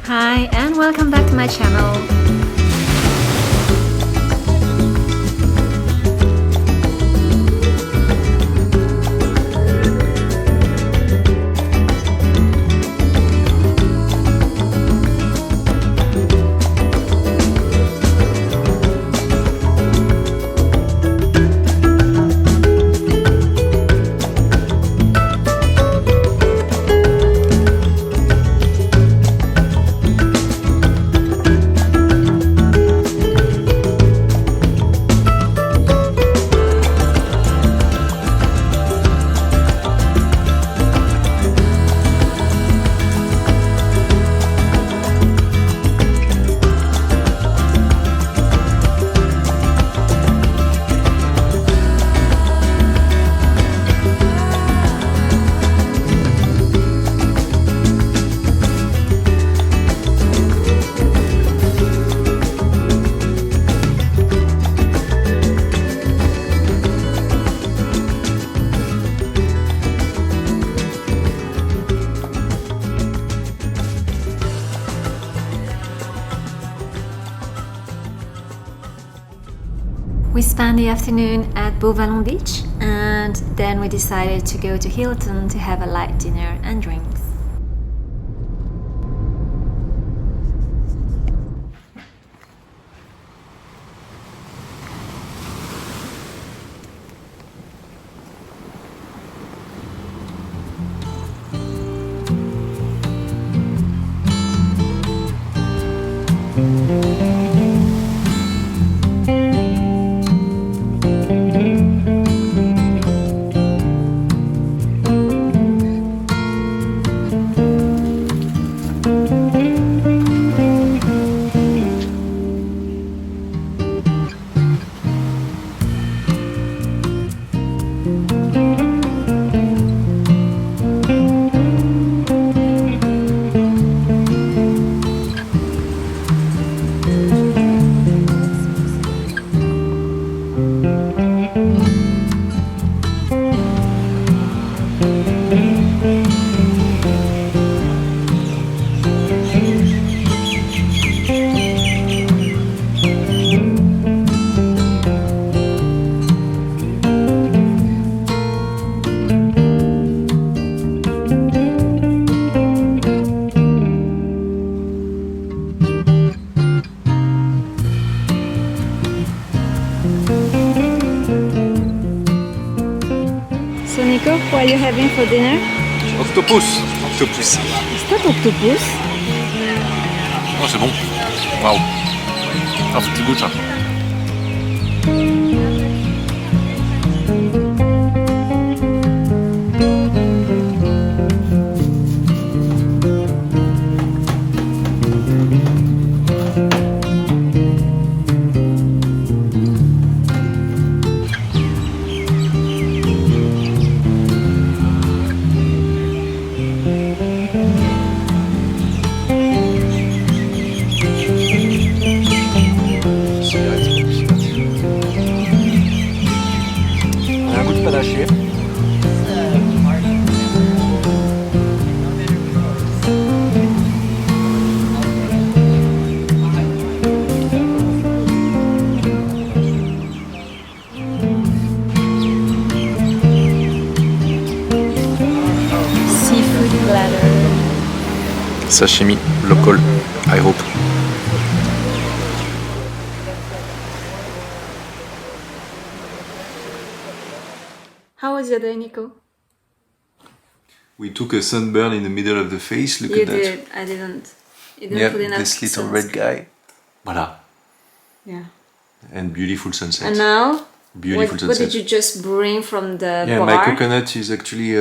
Hi and welcome back to my channel. We spent the afternoon at Beau Vallon beach and then we decided to go to Hilton to have a light dinner and drinks. So Nico, what are you having for dinner? Octopus. Octopus. Stop octopus. Oh, c'est bon. Waouh. Ah, faut que tu goûtes ça. Sashimi, local, I hope. How was your day, Nico? We took a sunburn in the middle of the face. Look You at that. did. I didn't. You didn't Yeah, put enough this little sunscreen. red guy. Voilà. Yeah. And beautiful sunset. And now, Beautiful what sunset. did you just bring from the Yeah, bar? my coconut is actually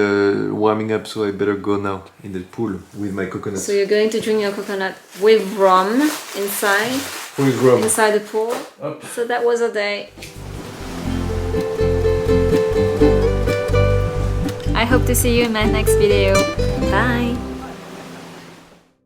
warming up, so I better go now in the pool with my coconut. So you're going to drink your coconut with rum inside, With rum. inside the pool. Up. So that was a day. I hope to see you in my next video. Bye!